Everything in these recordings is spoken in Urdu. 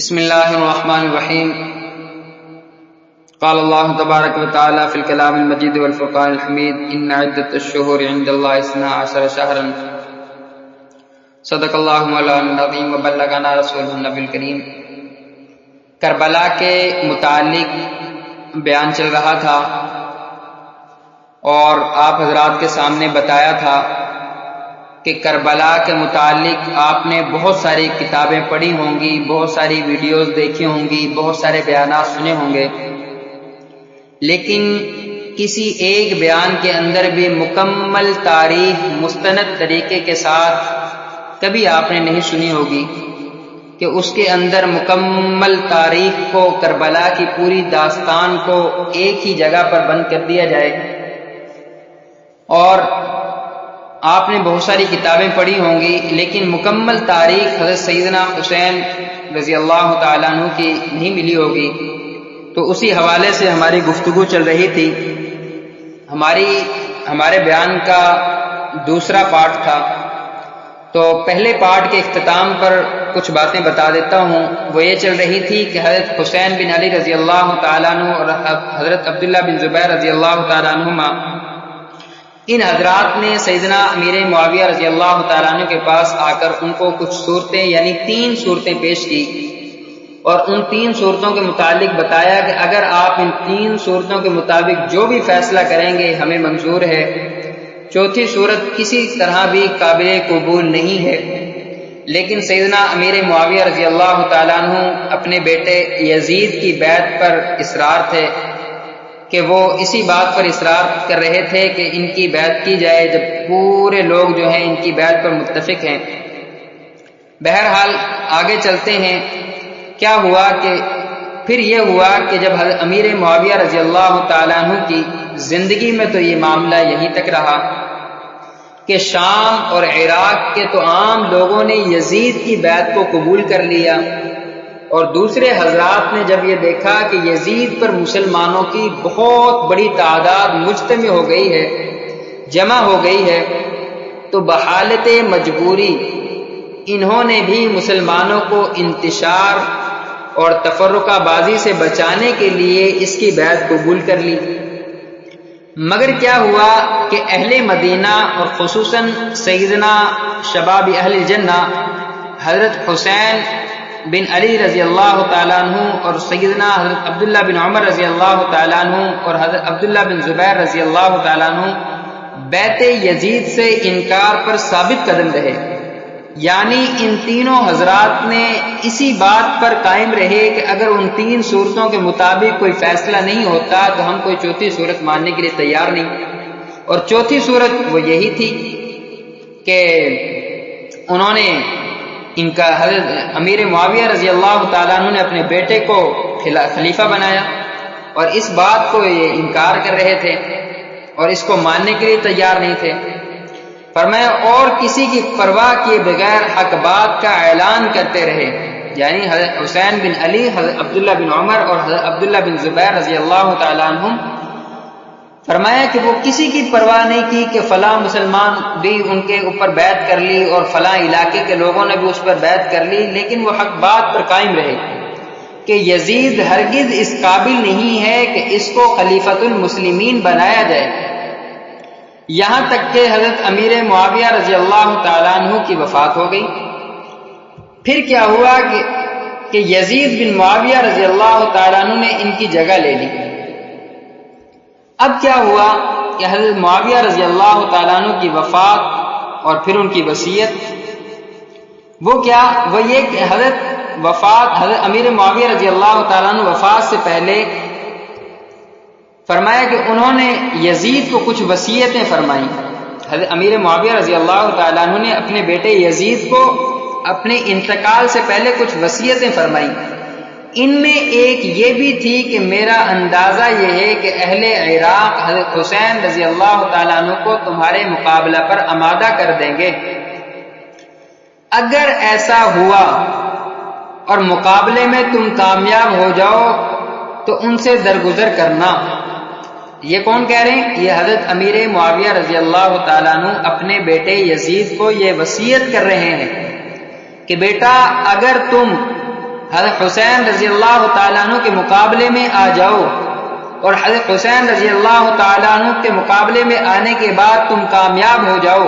بسم اللہ الرحمن الرحیم قال اللہ تبارک و تعالی فی الکلام المجید والفرقان الحمید ان عدت الشہور عند اللہ 12 شہرا صدق اللہ مولانا العظیم وبلغنا رسولہ النبی الکریم۔ کربلا کے متعلق بیان چل رہا تھا اور آپ حضرات کے سامنے بتایا تھا کہ کربلا کے متعلق آپ نے بہت ساری کتابیں پڑھی ہوں گی، بہت ساری ویڈیوز دیکھی ہوں گی، بہت سارے بیانات سنے ہوں گے، لیکن کسی ایک بیان کے اندر بھی مکمل تاریخ مستند طریقے کے ساتھ کبھی آپ نے نہیں سنی ہوگی کہ اس کے اندر مکمل تاریخ کو، کربلا کی پوری داستان کو ایک ہی جگہ پر بند کر دیا جائے۔ اور آپ نے بہت ساری کتابیں پڑھی ہوں گی، لیکن مکمل تاریخ حضرت سیدنا حسین رضی اللہ تعالیٰ عنہ کی نہیں ملی ہوگی۔ تو اسی حوالے سے ہماری گفتگو چل رہی تھی۔ ہمارے بیان کا دوسرا پارٹ تھا، تو پہلے پارٹ کے اختتام پر کچھ باتیں بتا دیتا ہوں۔ وہ یہ چل رہی تھی کہ حضرت حسین بن علی رضی اللہ تعالیٰ عنہ اور حضرت عبداللہ بن زبیر رضی اللہ تعالیٰ عنہما، ان حضرات نے سیدنا امیر معاویہ رضی اللہ تعالیٰ عنہ کے پاس آ کر ان کو کچھ صورتیں یعنی 3 صورتیں پیش کی، اور ان 3 صورتوں کے متعلق بتایا کہ اگر آپ ان 3 صورتوں کے مطابق جو بھی فیصلہ کریں گے ہمیں منظور ہے۔ چوتھی صورت کسی طرح بھی قابل قبول نہیں ہے، لیکن سیدنا امیر معاویہ رضی اللہ تعالیٰ عنہ اپنے بیٹے یزید کی بیعت پر اصرار تھے کہ وہ اسی بات پر اصرار کر رہے تھے کہ ان کی بیعت کی جائے جب پورے لوگ جو ہیں ان کی بیعت پر متفق ہیں۔ بہرحال آگے چلتے ہیں۔ کیا ہوا کہ پھر یہ ہوا کہ جب حضرت امیر معاویہ رضی اللہ تعالیٰ عنہ کی زندگی میں تو یہ معاملہ یہیں تک رہا کہ شام اور عراق کے تو عام لوگوں نے یزید کی بیعت کو قبول کر لیا، اور دوسرے حضرات نے جب یہ دیکھا کہ یزید پر مسلمانوں کی بہت بڑی تعداد مجتمع ہو گئی ہے، جمع ہو گئی ہے، تو بحالت مجبوری انہوں نے بھی مسلمانوں کو انتشار اور تفرقہ بازی سے بچانے کے لیے اس کی بیعت قبول کر لی۔ مگر کیا ہوا کہ اہل مدینہ اور خصوصاً سیدنا شباب اہل الجنہ حضرت حسین بن علی رضی اللہ تعالیٰ عنہ اور سیدنا حضرت عبداللہ بن عمر رضی اللہ تعالیٰ عنہ اور حضرت عبداللہ بن زبیر رضی اللہ تعالیٰ عنہ بیعت یزید سے انکار پر ثابت قدم رہے، یعنی ان تینوں حضرات نے اسی بات پر قائم رہے کہ اگر ان 3 صورتوں کے مطابق کوئی فیصلہ نہیں ہوتا تو ہم کوئی چوتھی صورت ماننے کے لیے تیار نہیں۔ اور چوتھی صورت وہ یہی تھی کہ انہوں نے ان کا حضرت امیر معاویہ رضی اللہ تعالیٰ عنہ نے اپنے بیٹے کو خلیفہ بنایا، اور اس بات کو یہ انکار کر رہے تھے اور اس کو ماننے کے لیے تیار نہیں تھے۔ فرمایا اور کسی کی پرواہ کیے بغیر حق بات کا اعلان کرتے رہے، یعنی حضرت حسین بن علی، حضرت عبداللہ بن عمر اور حضرت عبداللہ بن زبیر رضی اللہ تعالیٰ عنہ، فرمایا کہ وہ کسی کی پرواہ نہیں کی کہ فلاں مسلمان بھی ان کے اوپر بیعت کر لی اور فلاں علاقے کے لوگوں نے بھی اس پر بیعت کر لی، لیکن وہ حق بات پر قائم رہے کہ یزید ہرگز اس قابل نہیں ہے کہ اس کو خلیفۃ المسلمین بنایا جائے۔ یہاں تک کہ حضرت امیر معاویہ رضی اللہ تعالیٰ عنہ کی وفات ہو گئی۔ پھر کیا ہوا کہ یزید بن معاویہ رضی اللہ تعالیٰ عنہ نے ان کی جگہ لے لی۔ اب کیا ہوا کہ حضرت معاویہ رضی اللہ تعالیٰ عنہ کی وفات اور پھر ان کی وصیت، وہ کیا؟ وہ یہ کہ حضرت امیر معاویہ رضی اللہ تعالیٰ عنہ وفات سے پہلے فرمایا کہ انہوں نے یزید کو کچھ وصیتیں فرمائیں۔ حضرت امیر معاویہ رضی اللہ تعالیٰ عنہ نے اپنے بیٹے یزید کو اپنے انتقال سے پہلے کچھ وصیتیں فرمائیں۔ ان میں ایک یہ بھی تھی کہ میرا اندازہ یہ ہے کہ اہل عراق حضرت حسین رضی اللہ تعالیٰ عنہ کو تمہارے مقابلہ پر آمادہ کر دیں گے۔ اگر ایسا ہوا اور مقابلے میں تم کامیاب ہو جاؤ تو ان سے درگزر کرنا۔ یہ کون کہہ رہے ہیں؟ یہ حضرت امیر معاویہ رضی اللہ تعالیٰ عنہ اپنے بیٹے یزید کو یہ وصیت کر رہے ہیں کہ بیٹا اگر تم حضرت حسین رضی اللہ تعالیٰ عنہ کے مقابلے میں آ جاؤ، اور حضرت حسین رضی اللہ تعالیٰ عنہ کے مقابلے میں آنے کے بعد تم کامیاب ہو جاؤ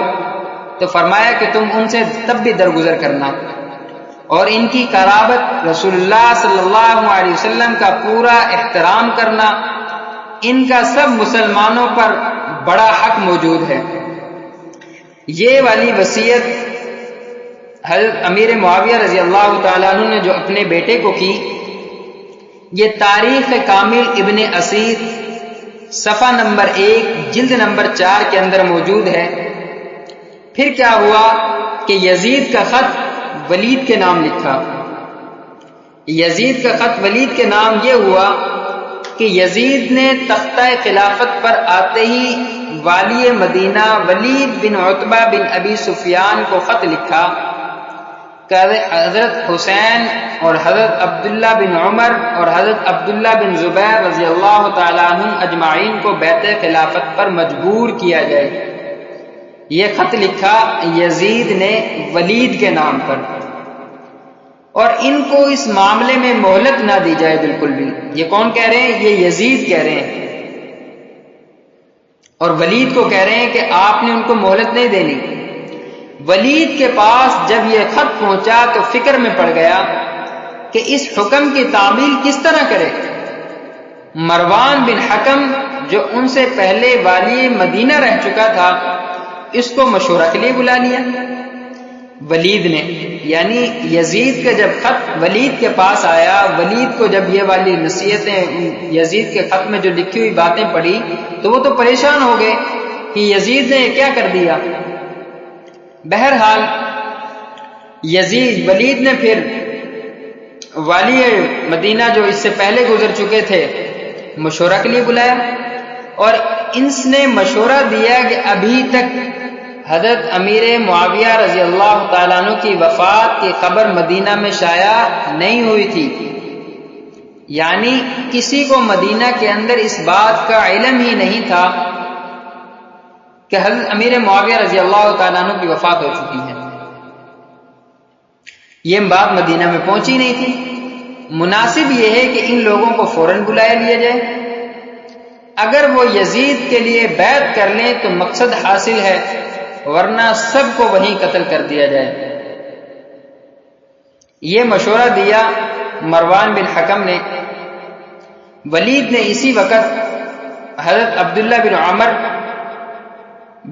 تو فرمایا کہ تم ان سے تب بھی درگزر کرنا، اور ان کی قرابت رسول اللہ صلی اللہ علیہ وسلم کا پورا احترام کرنا، ان کا سب مسلمانوں پر بڑا حق موجود ہے۔ یہ والی وصیت حضرت امیر معاویہ رضی اللہ تعالیٰ عنہ نے جو اپنے بیٹے کو کی، یہ تاریخ کامل ابن اسیر صفحہ نمبر 1 جلد نمبر 4 کے اندر موجود ہے۔ پھر کیا ہوا کہ یزید کا خط ولید کے نام لکھا۔ یزید کا خط ولید کے نام یہ ہوا کہ یزید نے تختہ خلافت پر آتے ہی والی مدینہ ولید بن عتبہ بن ابی سفیان کو خط لکھا کہ حضرت حسین اور حضرت عبداللہ بن عمر اور حضرت عبداللہ بن زبیر رضی اللہ تعالیٰ عنہ اجمعین کو بیعت خلافت پر مجبور کیا جائے۔ یہ خط لکھا یزید نے ولید کے نام پر، اور ان کو اس معاملے میں مہلت نہ دی جائے بالکل بھی۔ یہ کون کہہ رہے ہیں؟ یہ یزید کہہ رہے ہیں، اور ولید کو کہہ رہے ہیں کہ آپ نے ان کو مہلت نہیں دینی۔ ولید کے پاس جب یہ خط پہنچا تو فکر میں پڑ گیا کہ اس حکم کی تعمیل کس طرح کرے۔ مروان بن حکم جو ان سے پہلے والی مدینہ رہ چکا تھا، اس کو مشورہ کے لیے بلا لیا ولید نے، یعنی یزید کا جب خط ولید کے پاس آیا، ولید کو جب یہ والی نصیحتیں یزید کے خط میں جو لکھی ہوئی باتیں پڑھی تو وہ تو پریشان ہو گئے کہ یزید نے کیا کر دیا۔ بہرحال ولید نے پھر والی مدینہ جو اس سے پہلے گزر چکے تھے مشورہ کے لیے بلایا، اور اس نے مشورہ دیا کہ ابھی تک حضرت امیر معاویہ رضی اللہ تعالیٰ عنہ کی وفات کی خبر مدینہ میں شائع نہیں ہوئی تھی، یعنی کسی کو مدینہ کے اندر اس بات کا علم ہی نہیں تھا کہ حضرت امیر معاویہ رضی اللہ تعالیٰ عنہ کی وفات ہو چکی ہے۔ یہ بات مدینہ میں پہنچی نہیں تھی۔ مناسب یہ ہے کہ ان لوگوں کو فوراً بلایا لیا جائے، اگر وہ یزید کے لیے بیعت کر لیں تو مقصد حاصل ہے، ورنہ سب کو وہیں قتل کر دیا جائے۔ یہ مشورہ دیا مروان بن حکم نے۔ ولید نے اسی وقت حضرت عبداللہ بن عمر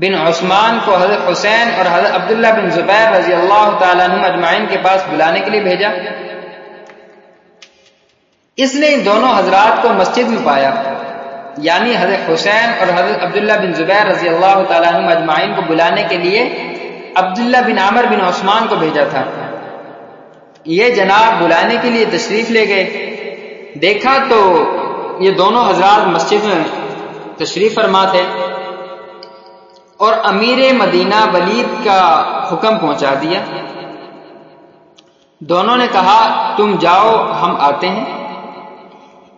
بن عثمان کو حضرت حسین اور حضرت عبداللہ بن زبیر رضی اللہ تعالیٰ عنہ اجمعین کے پاس بلانے کے لیے بھیجا۔ اس نے ان دونوں حضرات کو مسجد میں پایا، یعنی حضرت حسین اور حضرت عبداللہ بن زبیر رضی اللہ تعالیٰ عنہ اجمعین کو بلانے کے لیے عبداللہ بن عمر بن عثمان کو بھیجا تھا۔ یہ جناب بلانے کے لیے تشریف لے گئے، دیکھا تو یہ دونوں حضرات مسجد میں تشریف فرما تھے، اور امیر مدینہ ولید کا حکم پہنچا دیا۔ دونوں نے کہا تم جاؤ، ہم آتے ہیں۔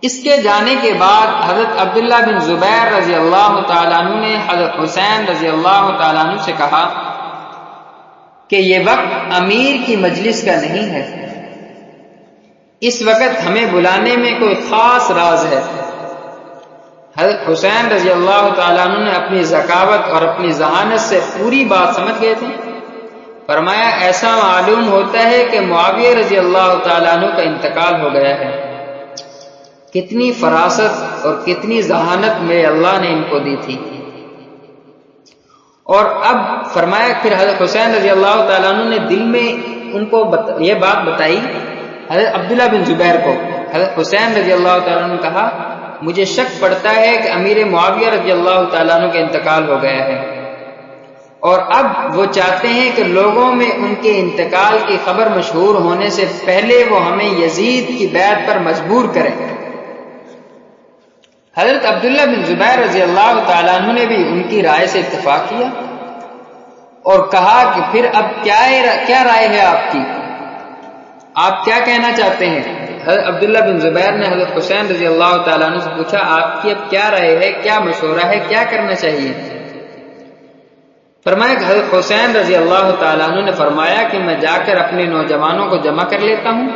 اس کے جانے کے بعد حضرت عبداللہ بن زبیر رضی اللہ تعالیٰ عنہ نے حضرت حسین رضی اللہ تعالیٰ عنہ سے کہا کہ یہ وقت امیر کی مجلس کا نہیں ہے، اس وقت ہمیں بلانے میں کوئی خاص راز ہے۔ حضرت حسین رضی اللہ تعالیٰ عنہ نے اپنی ذکاوت اور اپنی ذہانت سے پوری بات سمجھ گئے تھے۔ فرمایا ایسا معلوم ہوتا ہے کہ معاویہ رضی اللہ تعالیٰ عنہ کا انتقال ہو گیا ہے۔ کتنی فراست اور کتنی ذہانت میں اللہ نے ان کو دی تھی۔ اور اب فرمایا پھر حضرت حسین رضی اللہ تعالیٰ عنہ نے دل میں ان کو یہ بات بتائی حضرت عبداللہ بن زبیر کو۔ حضرت حسین رضی اللہ تعالیٰ عنہ نے کہا مجھے شک پڑتا ہے کہ امیر معاویہ رضی اللہ تعالیٰ عنہ کا انتقال ہو گیا ہے، اور اب وہ چاہتے ہیں کہ لوگوں میں ان کے انتقال کی خبر مشہور ہونے سے پہلے وہ ہمیں یزید کی بیعت پر مجبور کریں۔ حضرت عبداللہ بن زبیر رضی اللہ تعالیٰ عنہ نے بھی ان کی رائے سے اتفاق کیا اور کہا کہ پھر اب کیا رائے ہے آپ کی، آپ کیا کہنا چاہتے ہیں؟ حضرت عبداللہ بن زبیر نے حضرت حسین رضی اللہ تعالیٰ عنہ سے پوچھا آپ کی اب کیا رائے ہے، کیا مشورہ ہے، کیا کرنا چاہیے؟ فرمایا کہ حضرت حسین رضی اللہ تعالیٰ عنہ نے فرمایا کہ میں جا کر اپنے نوجوانوں کو جمع کر لیتا ہوں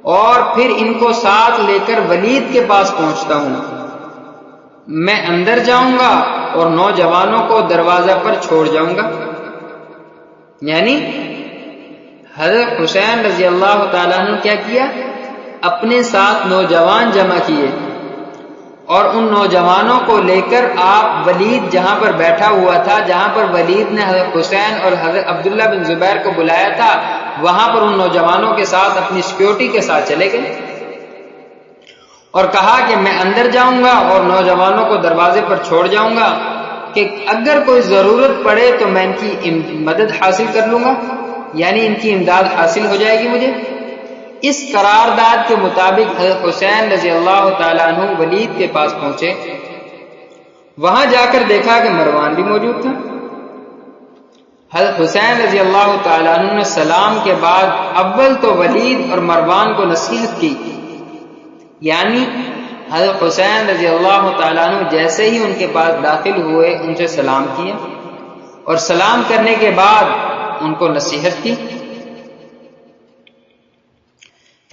اور پھر ان کو ساتھ لے کر ولید کے پاس پہنچتا ہوں۔ میں اندر جاؤں گا اور نوجوانوں کو دروازہ پر چھوڑ جاؤں گا۔ یعنی حضرت حسین رضی اللہ تعالیٰ عنہ کیا کیا؟ اپنے ساتھ نوجوان جمع کیے اور ان نوجوانوں کو لے کر آپ ولید جہاں پر بیٹھا ہوا تھا، جہاں پر ولید نے حضرت حسین اور حضرت عبداللہ بن زبیر کو بلایا تھا، وہاں پر ان نوجوانوں کے ساتھ اپنی سیکیورٹی کے ساتھ چلے گئے اور کہا کہ میں اندر جاؤں گا اور نوجوانوں کو دروازے پر چھوڑ جاؤں گا کہ اگر کوئی ضرورت پڑے تو میں ان کی مدد حاصل کر لوں گا، یعنی ان کی امداد حاصل ہو جائے گی مجھے۔ اس قرارداد کے مطابق حضرت حسین رضی اللہ تعالیٰ عنہ ولید کے پاس پہنچے۔ وہاں جا کر دیکھا کہ مروان بھی موجود تھا۔ حضرت حسین رضی اللہ تعالیٰ عنہ نے سلام کے بعد اول تو ولید اور مروان کو نصیحت کی، یعنی حضرت حسین رضی اللہ تعالیٰ عنہ جیسے ہی ان کے پاس داخل ہوئے ان سے سلام کیا اور سلام کرنے کے بعد ان کو نصیحت کی۔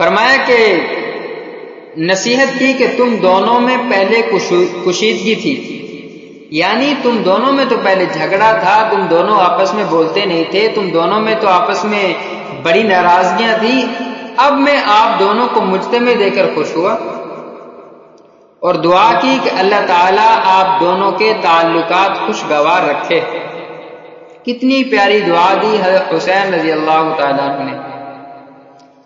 فرمایا کہ نصیحت کی کہ تم دونوں میں پہلے کشیدگی تھی، یعنی تم دونوں میں تو پہلے جھگڑا تھا، تم دونوں آپس میں بولتے نہیں تھے، تم دونوں میں تو آپس میں بڑی ناراضگیاں تھی۔ اب میں آپ دونوں کو مجتمع دے کر خوش ہوا اور دعا کی کہ اللہ تعالیٰ آپ دونوں کے تعلقات خوشگوار رکھے۔ کتنی پیاری دعا دی حضرت حسین رضی اللہ تعالیٰ عنہ نے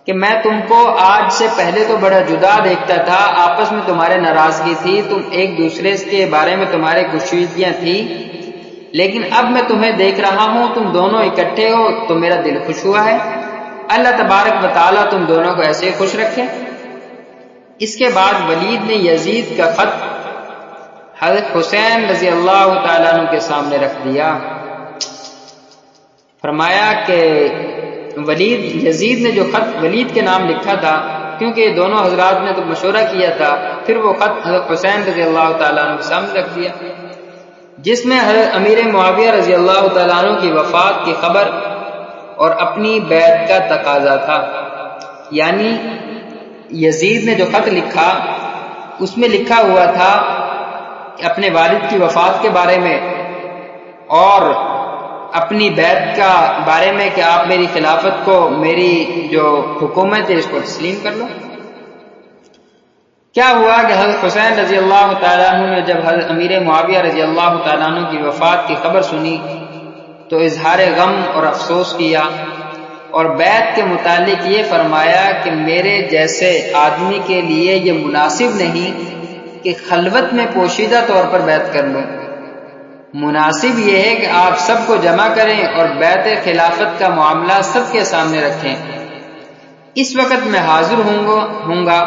کہ میں تم کو آج سے پہلے تو بڑا جدا دیکھتا تھا، آپس میں تمہارے ناراضگی تھی، تم ایک دوسرے کے بارے میں تمہارے کشیدگیاں تھی، لیکن اب میں تمہیں دیکھ رہا ہوں تم دونوں اکٹھے ہو تو میرا دل خوش ہوا ہے۔ اللہ تبارک و تعالیٰ تم دونوں کو ایسے خوش رکھے۔ اس کے بعد ولید نے یزید کا خط حضرت حسین رضی اللہ تعالیٰ عنہ کے سامنے رکھ دیا۔ فرمایا کہ یزید نے جو خط ولید کے نام لکھا تھا، کیونکہ یہ دونوں حضرات نے تو مشورہ کیا تھا، پھر وہ خط حضرت حسین رضی اللہ تعالیٰ عنہ کے سامنے رکھ دیا، جس میں حضرت امیر معاویہ رضی اللہ تعالیٰ عنہ کی وفات کی خبر اور اپنی بیعت کا تقاضا تھا۔ یعنی یزید نے جو خط لکھا اس میں لکھا ہوا تھا کہ اپنے والد کی وفات کے بارے میں اور اپنی بیعت کا بارے میں کہ آپ میری خلافت کو، میری جو حکومت ہے اس کو تسلیم کر لو۔ کیا ہوا کہ حضرت حسین رضی اللہ تعالیٰ عنہ نے جب حضرت امیر معاویہ رضی اللہ تعالیٰ عنہ کی وفات کی خبر سنی تو اظہار غم اور افسوس کیا اور بیعت کے متعلق یہ فرمایا کہ میرے جیسے آدمی کے لیے یہ مناسب نہیں کہ خلوت میں پوشیدہ طور پر بیعت کر لوں، مناسب یہ ہے کہ آپ سب کو جمع کریں اور بیعت خلافت کا معاملہ سب کے سامنے رکھیں۔ اس وقت میں حاضر ہوں گا،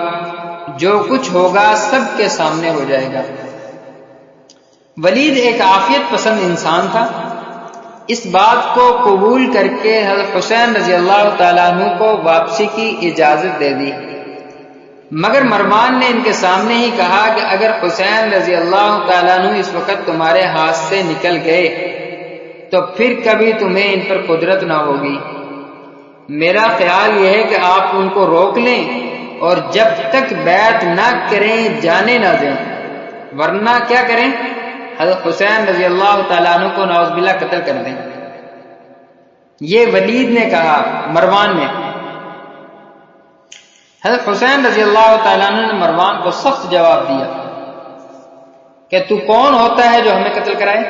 جو کچھ ہوگا سب کے سامنے ہو جائے گا۔ ولید ایک عافیت پسند انسان تھا، اس بات کو قبول کر کے حضرت حسین رضی اللہ تعالیٰ عنہ کو واپسی کی اجازت دے دی، مگر مروان نے ان کے سامنے ہی کہا کہ اگر حسین رضی اللہ تعالیٰ عنہ اس وقت تمہارے ہاتھ سے نکل گئے تو پھر کبھی تمہیں ان پر قدرت نہ ہوگی۔ میرا خیال یہ ہے کہ آپ ان کو روک لیں اور جب تک بیعت نہ کریں جانے نہ دیں، ورنہ کیا کریں؟ حضرت حسین رضی اللہ تعالیٰ عنہ کو نعوذ باللہ قتل کر دیں۔ یہ ولید نے کہا، مروان نے۔ حضرت حسین رضی اللہ تعالیٰ عنہ نے مروان کو سخت جواب دیا کہ تو کون ہوتا ہے جو ہمیں قتل کرائے،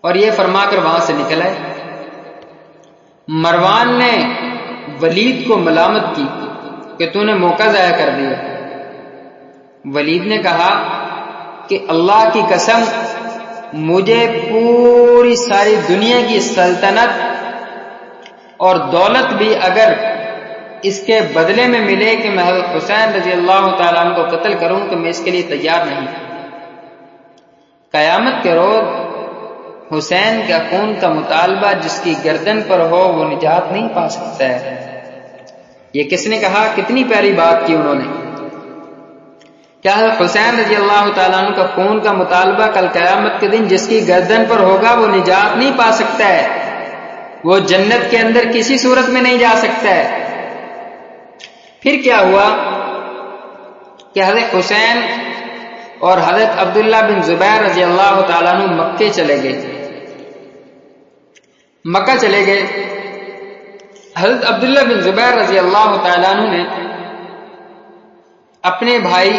اور یہ فرما کر وہاں سے نکل آئے۔ مروان نے ولید کو ملامت کی کہ تو نے موقع ضائع کر دیا۔ ولید نے کہا کہ اللہ کی قسم مجھے پوری ساری دنیا کی سلطنت اور دولت بھی اگر اس کے بدلے میں ملے کہ میں حضرت حسین رضی اللہ تعالیٰ عنہ کو قتل کروں تو میں اس کے لیے تیار نہیں۔ قیامت کے روز حسین کا خون کا مطالبہ جس کی گردن پر ہو وہ نجات نہیں پا سکتا ہے۔ یہ کس نے کہا؟ کتنی پیاری بات کی انہوں نے۔ کیا حضرت حسین رضی اللہ تعالیٰ عنہ کا خون کا مطالبہ کل قیامت کے دن جس کی گردن پر ہوگا وہ نجات نہیں پا سکتا ہے، وہ جنت کے اندر کسی صورت میں نہیں جا سکتا ہے؟ پھر کیا ہوا کہ حضرت حسین اور حضرت عبداللہ بن زبیر رضی اللہ تعالیٰ عنہ مکے چلے گئے، مکہ چلے گئے۔ حضرت عبداللہ بن زبیر رضی اللہ تعالیٰ عنہ نے اپنے بھائی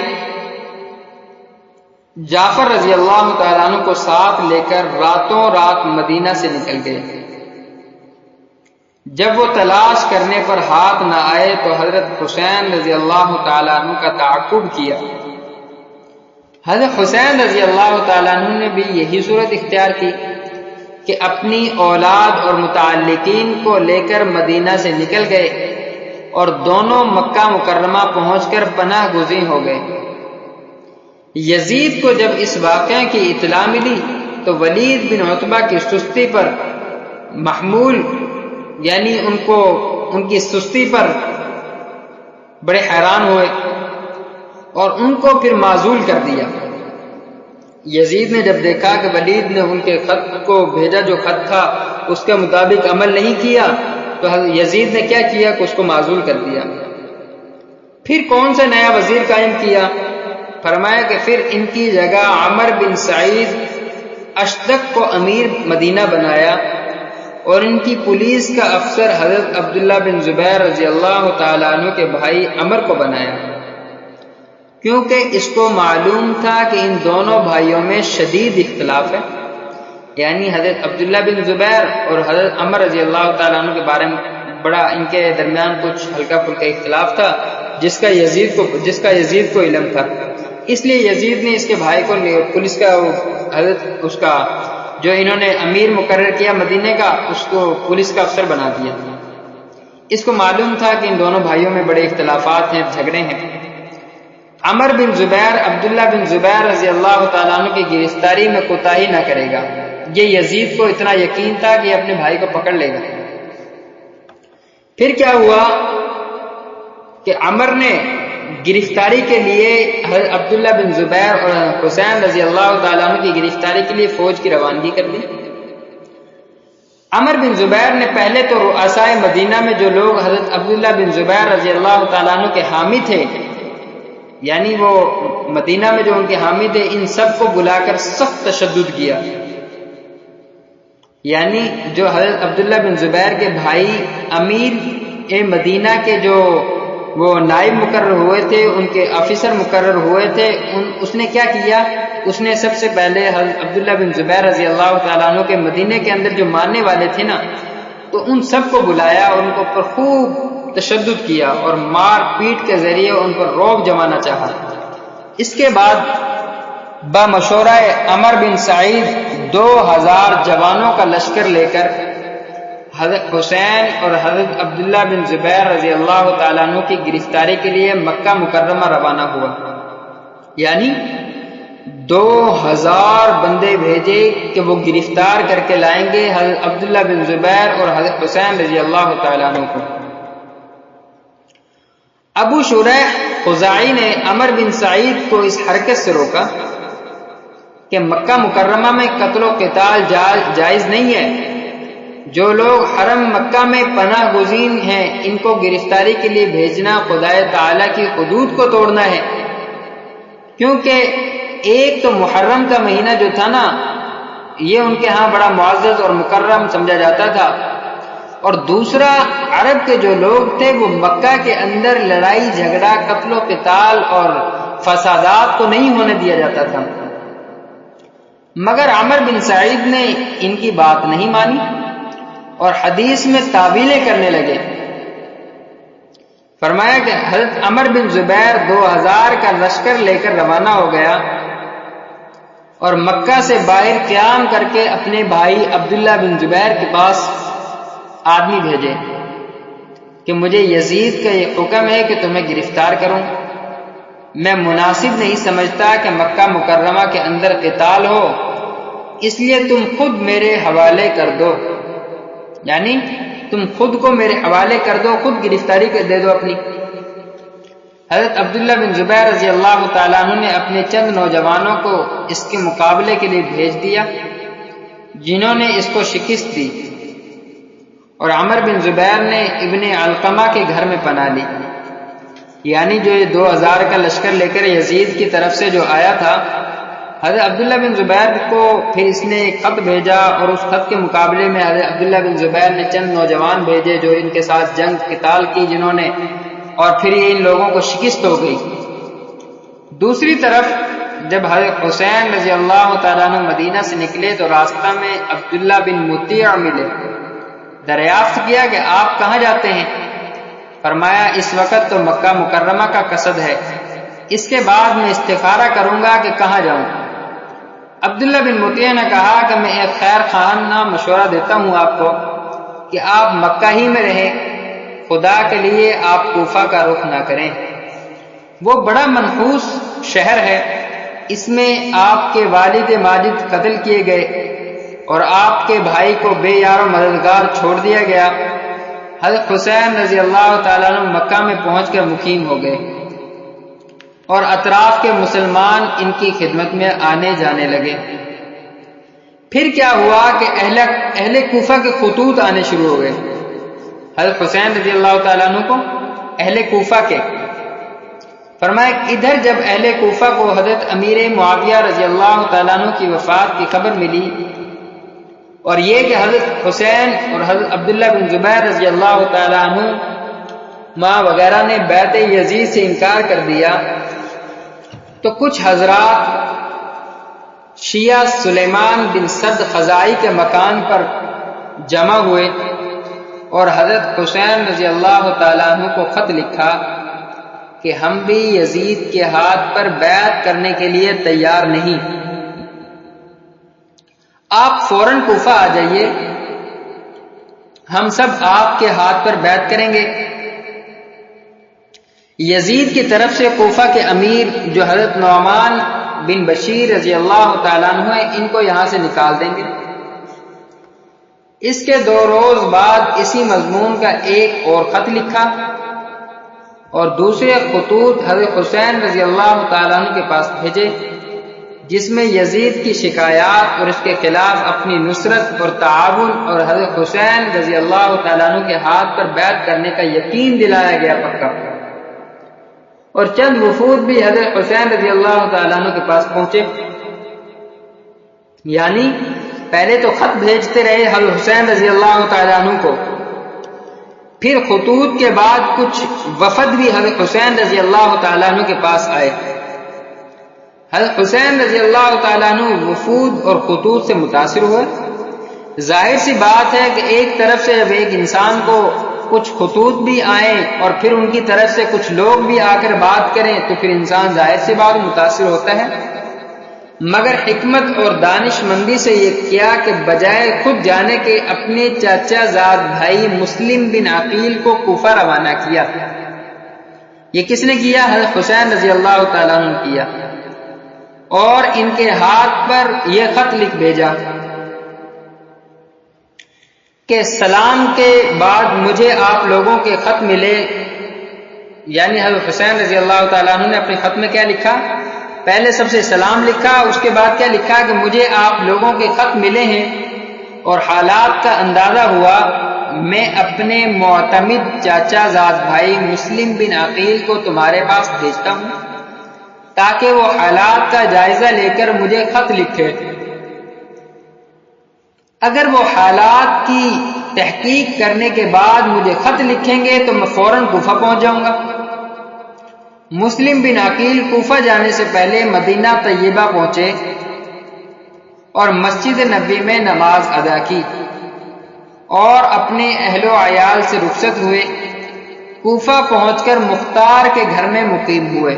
جعفر رضی اللہ تعالیٰ عنہ کو ساتھ لے کر راتوں رات مدینہ سے نکل گئے۔ جب وہ تلاش کرنے پر ہاتھ نہ آئے تو حضرت حسین رضی اللہ تعالیٰ عنہ کا تعاقب کیا۔ حضرت حسین رضی اللہ تعالیٰ عنہ نے بھی یہی صورت اختیار کی کہ اپنی اولاد اور متعلقین کو لے کر مدینہ سے نکل گئے اور دونوں مکہ مکرمہ پہنچ کر پناہ گزین ہو گئے۔ یزید کو جب اس واقعے کی اطلاع ملی تو ولید بن عتبہ کی سستی پر محمول، یعنی ان کی سستی پر بڑے حیران ہوئے اور ان کو پھر معزول کر دیا۔ یزید نے جب دیکھا کہ ولید نے ان کے خط کو بھیجا، جو خط تھا اس کے مطابق عمل نہیں کیا، تو یزید نے کیا کیا کہ اس کو معزول کر دیا۔ پھر کون سا نیا وزیر قائم کیا؟ فرمایا کہ پھر ان کی جگہ عمر بن سعید اشدق کو امیر مدینہ بنایا اور ان کی پولیس کا افسر حضرت عبداللہ بن زبیر رضی اللہ تعالیٰ عنہ کے بھائی عمر کو بنایا، کیونکہ اس کو معلوم تھا کہ ان دونوں بھائیوں میں شدید اختلاف ہے، یعنی حضرت عبداللہ بن زبیر اور حضرت عمر رضی اللہ تعالیٰ عنہ کے بارے میں بڑا ان کے درمیان کچھ ہلکا پھلکا اختلاف تھا، جس کا یزید کو علم تھا۔ اس لیے یزید نے اس کے بھائی کو پولیس کا حضرت اس کا جو انہوں نے امیر مقرر کیا مدینے کا، اس کو پولیس کا افسر بنا دیا۔ اس کو معلوم تھا کہ ان دونوں بھائیوں میں بڑے اختلافات ہیں، جھگڑے ہیں۔ عمر بن زبیر عبداللہ بن زبیر رضی اللہ تعالیٰ عنہ کی گرفتاری میں کوتاہی نہ کرے گا، یہ یزید کو اتنا یقین تھا کہ یہ اپنے بھائی کو پکڑ لے گا۔ پھر کیا ہوا کہ عمر نے گرفتاری کے لیے حضرت عبداللہ بن زبیر اور حسین رضی اللہ تعالیٰ عنہ کی گرفتاری کے لیے فوج کی روانگی کر دی۔ عمر بن زبیر نے پہلے تو رؤسائے مدینہ میں جو لوگ حضرت عبداللہ بن زبیر رضی اللہ تعالیٰ عنہ کے حامی تھے، یعنی وہ مدینہ میں جو ان کے حامی تھے، ان سب کو بلا کر سخت تشدد کیا، یعنی جو حضرت عبداللہ بن زبیر کے بھائی امیر مدینہ کے جو وہ نائب مقرر ہوئے تھے، ان کے آفیسر مقرر ہوئے تھے، اس نے کیا کیا؟ اس نے سب سے پہلے حضرت عبداللہ بن زبیر رضی اللہ تعالیٰ عنہ کے مدینے کے اندر جو ماننے والے تھے نا، تو ان سب کو بلایا اور ان کو پر خوب تشدد کیا اور مار پیٹ کے ذریعے ان پر رعب جمانا چاہا۔ اس کے بعد بمشورہ عمر بن سعید 2000 جوانوں کا لشکر لے کر حضرت حسین اور حضرت عبداللہ بن زبیر رضی اللہ تعالیٰ عنہ کی گرفتاری کے لیے مکہ مکرمہ روانہ ہوا، یعنی 2000 بندے بھیجے کہ وہ گرفتار کر کے لائیں گے حضرت عبداللہ بن زبیر اور حضرت حسین رضی اللہ تعالیٰ عنہ کو۔ ابو شریح خزاعی نے عمر بن سعید کو اس حرکت سے روکا کہ مکہ مکرمہ میں قتل و قتال جائز نہیں ہے، جو لوگ حرم مکہ میں پناہ گزین ہیں ان کو گرفتاری کے لیے بھیجنا خدائے تعالیٰ کی حدود کو توڑنا ہے، کیونکہ ایک تو محرم کا مہینہ جو تھا نا، یہ ان کے ہاں بڑا معزز اور مکرم سمجھا جاتا تھا، اور دوسرا عرب کے جو لوگ تھے وہ مکہ کے اندر لڑائی جھگڑا قتل و قتال اور فسادات کو نہیں ہونے دیا جاتا تھا۔ مگر عمر بن سعید نے ان کی بات نہیں مانی اور حدیث میں تعویلیں کرنے لگے۔ فرمایا کہ حضرت عمر بن زبیر 2000 کا لشکر لے کر روانہ ہو گیا اور مکہ سے باہر قیام کر کے اپنے بھائی عبداللہ بن زبیر کے پاس آدمی بھیجے کہ مجھے یزید کا یہ حکم ہے کہ تمہیں گرفتار کروں، میں مناسب نہیں سمجھتا کہ مکہ مکرمہ کے اندر قتال ہو، اس لیے تم خود میرے حوالے کر دو، یعنی تم خود کو میرے حوالے کر دو، خود گرفتاری دے دو اپنی۔ حضرت عبداللہ بن زبیر رضی اللہ تعالیٰ عنہ نے اپنے چند نوجوانوں کو اس کے مقابلے کے لیے بھیج دیا، جنہوں نے اس کو شکست دی، اور عمر بن زبیر نے ابن علقمہ کے گھر میں پناہ لی۔ یعنی جو یہ 2000 کا لشکر لے کر یزید کی طرف سے جو آیا تھا، حضرت عبداللہ بن زبیر کو پھر اس نے ایک خط بھیجا، اور اس خط کے مقابلے میں حضرت عبداللہ بن زبیر نے چند نوجوان بھیجے جو ان کے ساتھ جنگ قتال کی جنہوں نے، اور پھر یہ ان لوگوں کو شکست ہو گئی۔ دوسری طرف جب حضرت حسین رضی اللہ تعالیٰ عنہ مدینہ سے نکلے تو راستہ میں عبداللہ بن مطیع ملے۔ دریافت کیا کہ آپ کہاں جاتے ہیں؟ فرمایا اس وقت تو مکہ مکرمہ کا قصد ہے، اس کے بعد میں استخارہ کروں گا کہ کہاں جاؤں۔ عبداللہ بن مطیع نے کہا کہ میں ایک خیر خواہانہ مشورہ دیتا ہوں آپ کو کہ آپ مکہ ہی میں رہیں، خدا کے لیے آپ کوفہ کا رخ نہ کریں، وہ بڑا منحوس شہر ہے، اس میں آپ کے والد ماجد قتل کیے گئے اور آپ کے بھائی کو بے یار و مددگار چھوڑ دیا گیا۔ حضرت حسین رضی اللہ تعالیٰ عنہ مکہ میں پہنچ کر مقیم ہو گئے اور اطراف کے مسلمان ان کی خدمت میں آنے جانے لگے۔ پھر کیا ہوا کہ اہل کوفہ کے خطوط آنے شروع ہو گئے۔ حضرت حسین رضی اللہ تعالیٰ عنہ کو اہل کوفہ کے، فرمایا ادھر جب اہل کوفہ کو حضرت امیر معاویہ رضی اللہ تعالیٰ عنہ کی وفات کی خبر ملی، اور یہ کہ حضرت حسین اور حضرت عبداللہ بن زبیر رضی اللہ تعالیٰ عنہ ماں وغیرہ نے بیعت یزید سے انکار کر دیا، تو کچھ حضرات شیعہ سلیمان بن سد خزائی کے مکان پر جمع ہوئے اور حضرت حسین رضی اللہ تعالیٰ عنہ کو خط لکھا کہ ہم بھی یزید کے ہاتھ پر بیعت کرنے کے لیے تیار نہیں، آپ فوراً کوفہ آ جائیے، ہم سب آپ کے ہاتھ پر بیعت کریں گے۔ یزید کی طرف سے کوفہ کے امیر جو حضرت نعمان بن بشیر رضی اللہ تعالیٰ عنہ ہیں، ان کو یہاں سے نکال دیں گے۔ اس کے 2 روز بعد اسی مضمون کا ایک اور خط لکھا اور دوسرے خطوط حضرت حسین رضی اللہ تعالیٰ عنہ کے پاس بھیجے، جس میں یزید کی شکایات اور اس کے خلاف اپنی نصرت اور تعاون اور حضرت حسین رضی اللہ تعالیٰ عنہ کے ہاتھ پر بیعت کرنے کا یقین دلایا گیا پکا۔ اور چند وفود بھی حضرت حسین رضی اللہ تعالیٰ عنہ کے پاس پہنچے، یعنی پہلے تو خط بھیجتے رہے حضرت حسین رضی اللہ تعالیٰ عنہ کو، پھر خطوط کے بعد کچھ وفد بھی حضرت حسین رضی اللہ تعالیٰ عنہ کے پاس آئے۔ حضرت حسین رضی اللہ تعالیٰ عنہ وفود اور خطوط سے متاثر ہوئے۔ ظاہر سی بات ہے کہ ایک طرف سے جب ایک انسان کو کچھ خطوط بھی آئیں اور پھر ان کی طرف سے کچھ لوگ بھی آ کر بات کریں تو پھر انسان ظاہر سی بات متاثر ہوتا ہے، مگر حکمت اور دانش مندی سے یہ کیا کہ بجائے خود جانے کے اپنے چاچا زاد بھائی مسلم بن عقیل کو کوفہ روانہ کیا۔ یہ کس نے کیا؟ حضرت حسین رضی اللہ تعالیٰ عنہ نے کیا، اور ان کے ہاتھ پر یہ خط لکھ بھیجا کہ سلام کے بعد مجھے آپ لوگوں کے خط ملے، یعنی حضرت حسین رضی اللہ تعالیٰ عنہ نے اپنے خط میں کیا لکھا؟ پہلے سب سے سلام لکھا، اس کے بعد کیا لکھا کہ مجھے آپ لوگوں کے خط ملے ہیں اور حالات کا اندازہ ہوا، میں اپنے معتمد چاچا زاد بھائی مسلم بن عقیل کو تمہارے پاس بھیجتا ہوں تاکہ وہ حالات کا جائزہ لے کر مجھے خط لکھے۔ اگر وہ حالات کی تحقیق کرنے کے بعد مجھے خط لکھیں گے تو میں فوراً کوفہ پہنچ جاؤں گا۔ مسلم بن عقیل کوفہ جانے سے پہلے مدینہ طیبہ پہنچے اور مسجد نبوی میں نماز ادا کی اور اپنے اہل و عیال سے رخصت ہوئے۔ کوفہ پہنچ کر مختار کے گھر میں مقیم ہوئے۔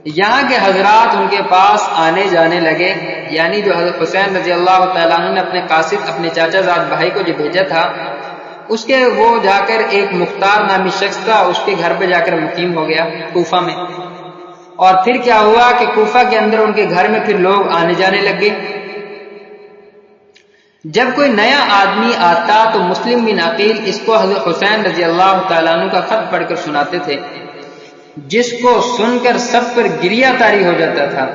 یہاں کے حضرات ان کے پاس آنے جانے لگے، یعنی جو حضرت حسین رضی اللہ تعالیٰ عنہ نے اپنے قاصد اپنے چاچا زاد بھائی کو جو بھیجا تھا، اس کے وہ جا کر ایک مختار نامی شخص تھا، اس کے گھر پہ جا کر مقیم ہو گیا کوفہ میں۔ اور پھر کیا ہوا کہ کوفہ کے اندر ان کے گھر میں پھر لوگ آنے جانے لگے۔ جب کوئی نیا آدمی آتا تو مسلم بن عقیل اس کو حضرت حسین رضی اللہ تعالیٰ عنہ کا خط پڑھ کر سناتے تھے، جس کو سن کر سب پر گریہ طاری ہو جاتا تھا۔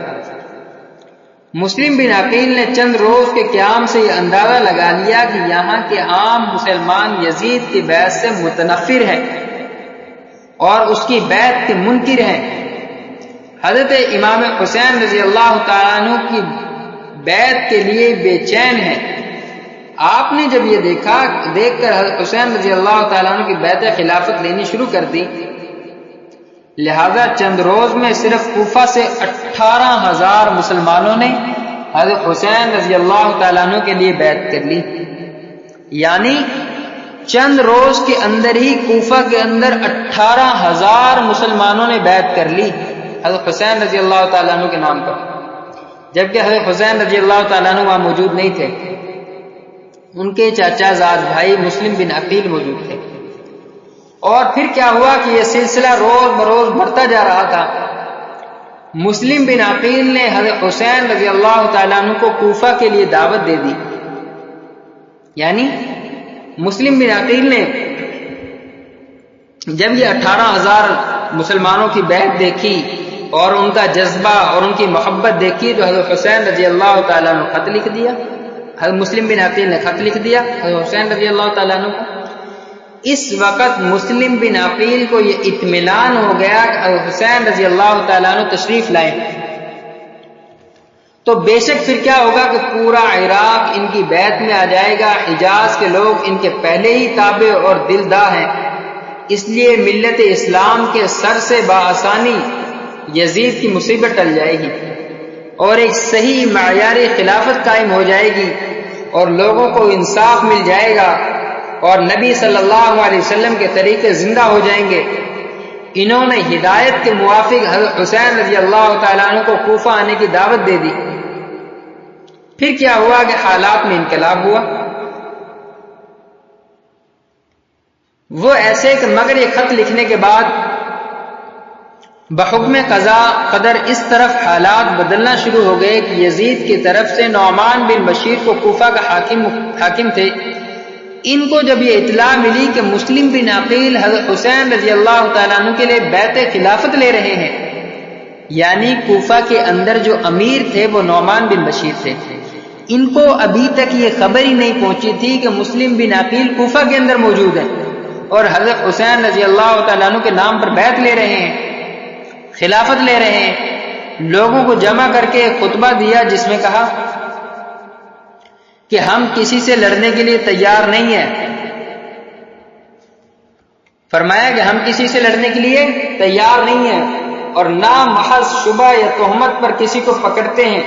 مسلم بن عقیل نے چند روز کے قیام سے یہ اندازہ لگا لیا کہ یہاں کے عام مسلمان یزید کی بیعت سے متنفر ہے اور اس کی بیعت کے منکر ہیں، حضرت امام حسین رضی اللہ تعالیٰ عنہ کی بیعت کے لیے بے چین ہیں۔ آپ نے جب یہ دیکھ کر حضرت حسین رضی اللہ تعالیٰ عنہ کی بیعت خلافت لینی شروع کر دی، لہذا چند روز میں صرف کوفہ سے 18,000 مسلمانوں نے حضرت حسین رضی اللہ تعالیٰ عنہ کے لیے بیعت کر لی۔ یعنی چند روز کے اندر ہی کوفہ کے اندر 18,000 مسلمانوں نے بیعت کر لی حضرت حسین رضی اللہ تعالیٰ عنہ کے نام پر، جبکہ حضرت حسین رضی اللہ تعالیٰ عنہ وہاں موجود نہیں تھے، ان کے چاچا زاد بھائی مسلم بن عقیل موجود تھے۔ اور پھر کیا ہوا کہ یہ سلسلہ روز بروز بڑھتا جا رہا تھا۔ مسلم بن عقیل نے حضرت حسین رضی اللہ تعالیٰ عنہ کو کوفہ کے لیے دعوت دے دی۔ یعنی مسلم بن عقیل نے جب یہ 18,000 مسلمانوں کی بیعت دیکھی اور ان کا جذبہ اور ان کی محبت دیکھی تو حضرت حسین رضی اللہ تعالیٰ عنہ خط لکھ دیا۔ حضرت مسلم بن عقیل نے خط لکھ دیا حضرت حسین رضی اللہ تعالیٰ عنہ کو۔ اس وقت مسلم بن عقیل کو یہ اطمینان ہو گیا کہ حضرت حسین رضی اللہ تعالیٰ عنہ تشریف لائیں، تو بے شک پھر کیا ہوگا کہ پورا عراق ان کی بیعت میں آ جائے گا، حجاز کے لوگ ان کے پہلے ہی تابع اور دلدار ہیں، اس لیے ملت اسلام کے سر سے بآسانی یزید کی مصیبت ٹل جائے گی اور ایک صحیح معیار خلافت قائم ہو جائے گی اور لوگوں کو انصاف مل جائے گا اور نبی صلی اللہ علیہ وسلم کے طریقے زندہ ہو جائیں گے۔ انہوں نے ہدایت کے موافق حضرت حسین رضی اللہ تعالیٰ عنہ کو کوفہ آنے کی دعوت دے دی۔ پھر کیا ہوا کہ حالات میں انقلاب ہوا۔ وہ ایسے کہ مگر یہ خط لکھنے کے بعد بحکم قدر اس طرف حالات بدلنا شروع ہو گئے کہ یزید کی طرف سے نعمان بن بشیر کو کوفہ کا حاکم تھے، ان کو جب یہ اطلاع ملی کہ مسلم بن عقیل حضرت حسین رضی اللہ تعالیٰ عنہ کے لیے بیعت خلافت لے رہے ہیں، یعنی کوفہ کے اندر جو امیر تھے وہ نعمان بن بشیر تھے، ان کو ابھی تک یہ خبر ہی نہیں پہنچی تھی کہ مسلم بن عقیل کوفہ کے اندر موجود ہیں اور حضرت حسین رضی اللہ تعالیٰ عنہ کے نام پر بیعت لے رہے ہیں، خلافت لے رہے ہیں۔ لوگوں کو جمع کر کے ایک خطبہ دیا جس میں کہا کہ ہم کسی سے لڑنے کے لیے تیار نہیں ہیں۔ فرمایا کہ ہم کسی سے لڑنے کے لیے تیار نہیں ہیں اور نہ محض شبہ یا تہمت پر کسی کو پکڑتے ہیں،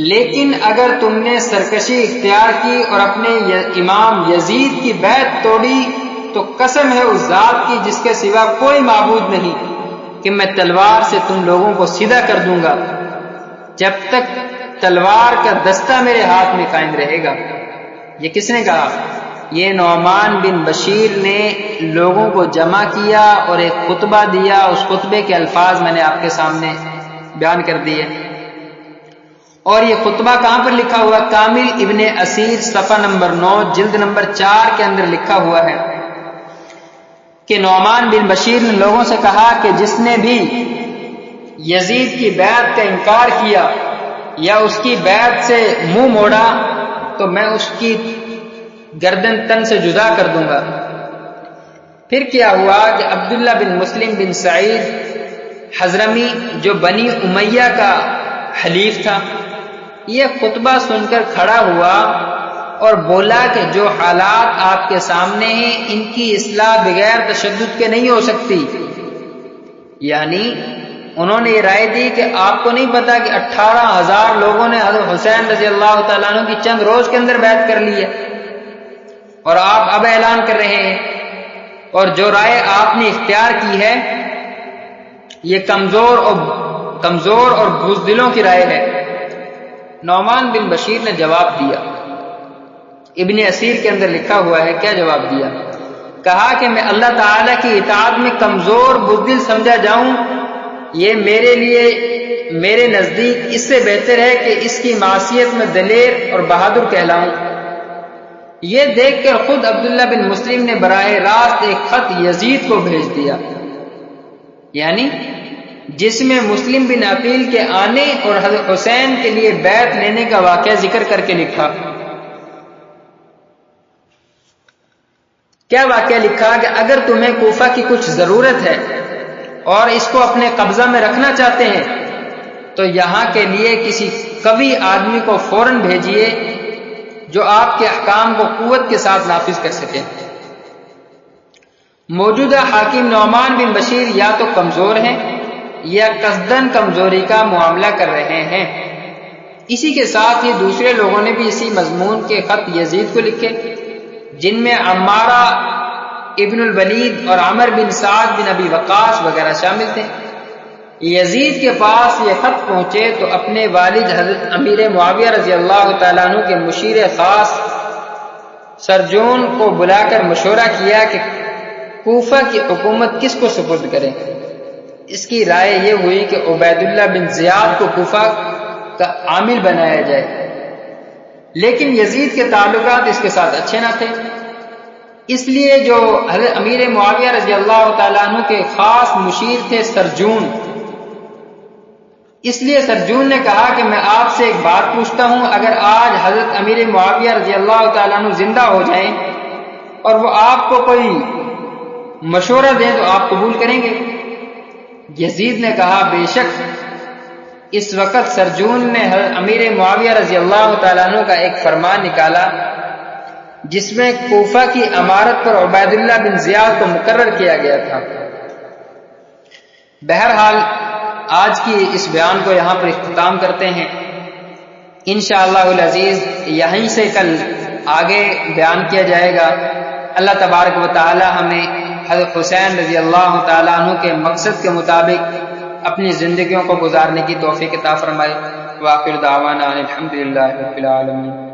لیکن اگر تم نے سرکشی اختیار کی اور اپنے امام یزید کی بیعت توڑی تو قسم ہے اس ذات کی جس کے سوا کوئی معبود نہیں کہ میں تلوار سے تم لوگوں کو سیدھا کر دوں گا جب تک تلوار کا دستہ میرے ہاتھ میں قائم رہے گا۔ یہ کس نے کہا؟ یہ نعمان بن بشیر نے لوگوں کو جمع کیا اور ایک خطبہ دیا۔ اس خطبے کے الفاظ میں نے آپ کے سامنے بیان کر دیے، اور یہ خطبہ کہاں پر لکھا ہوا؟ کامل ابن اسیر صفحہ نمبر 9 جلد نمبر 4 کے اندر لکھا ہوا ہے کہ نعمان بن بشیر نے لوگوں سے کہا کہ جس نے بھی یزید کی بیعت کا انکار کیا یا اس کی بیعت سے منہ موڑا تو میں اس کی گردن تن سے جدا کر دوں گا۔ پھر کیا ہوا کہ عبداللہ بن مسلم بن سعید حضرمی جو بنی امیہ کا حلیف تھا، یہ خطبہ سن کر کھڑا ہوا اور بولا کہ جو حالات آپ کے سامنے ہیں ان کی اصلاح بغیر تشدد کے نہیں ہو سکتی۔ یعنی انہوں نے یہ رائے دی کہ آپ کو نہیں پتا کہ 18,000 لوگوں نے حضرت حسین رضی اللہ تعالیٰ عنہ کی چند روز کے اندر بیعت کر لی ہے اور آپ اب اعلان کر رہے ہیں، اور جو رائے آپ نے اختیار کی ہے یہ کمزور اور بزدلوں کی رائے ہے۔ نعمان بن بشیر نے جواب دیا، ابن اسیر کے اندر لکھا ہوا ہے کیا جواب دیا؟ کہا کہ میں اللہ تعالیٰ کی اطاعت میں کمزور بزدل سمجھا جاؤں، یہ میرے لیے میرے نزدیک اس سے بہتر ہے کہ اس کی معصیت میں دلیر اور بہادر کہلاؤں۔ یہ دیکھ کر خود عبداللہ بن مسلم نے براہ راست ایک خط یزید کو بھیج دیا، یعنی جس میں مسلم بن عقیل کے آنے اور حضرت حسین کے لیے بیعت لینے کا واقعہ ذکر کر کے لکھا کیا واقعہ لکھا کہ اگر تمہیں کوفہ کی کچھ ضرورت ہے اور اس کو اپنے قبضہ میں رکھنا چاہتے ہیں تو یہاں کے لیے کسی قوی آدمی کو فوراً بھیجیے جو آپ کے احکام کو قوت کے ساتھ نافذ کر سکے۔ موجودہ حاکم نعمان بن بشیر یا تو کمزور ہیں یا قصداً کمزوری کا معاملہ کر رہے ہیں۔ اسی کے ساتھ ہی دوسرے لوگوں نے بھی اسی مضمون کے خط یزید کو لکھے، جن میں عمارہ ابن الولید اور عمر بن سعد بن ابی وقاص وغیرہ شامل تھے۔ یزید کے پاس یہ خط پہنچے تو اپنے والد حضرت امیر معاویہ رضی اللہ تعالیٰ عنہ کے مشیر خاص سرجون کو بلا کر مشورہ کیا کہ کوفہ کی حکومت کس کو سپرد کرے۔ اس کی رائے یہ ہوئی کہ عبید اللہ بن زیاد کو کوفہ کا عامل بنایا جائے، لیکن یزید کے تعلقات اس کے ساتھ اچھے نہ تھے، اس لیے جو حضرت امیر معاویہ رضی اللہ تعالیٰ عنہ کے خاص مشیر تھے سرجون، اس لیے سرجون نے کہا کہ میں آپ سے ایک بات پوچھتا ہوں، اگر آج حضرت امیر معاویہ رضی اللہ تعالیٰ عنہ زندہ ہو جائیں اور وہ آپ کو کوئی مشورہ دیں تو آپ قبول کریں گے؟ یزید نے کہا بے شک۔ اس وقت سرجون نے حضرت امیر معاویہ رضی اللہ تعالیٰ عنہ کا ایک فرمان نکالا جس میں کوفہ کی امارت پر عبید اللہ بن زیاد کو مقرر کیا گیا تھا۔ بہرحال آج کی اس بیان کو یہاں پر اختتام کرتے ہیں، انشاءاللہ العزیز یہیں سے کل آگے بیان کیا جائے گا۔ اللہ تبارک و تعالی ہمیں حضرت حسین رضی اللہ تعالیٰ عنہ کے مقصد کے مطابق اپنی زندگیوں کو گزارنے کی توفیق عطا فرمائے۔ وآخر دعوانا الحمدللہ رب العالمین۔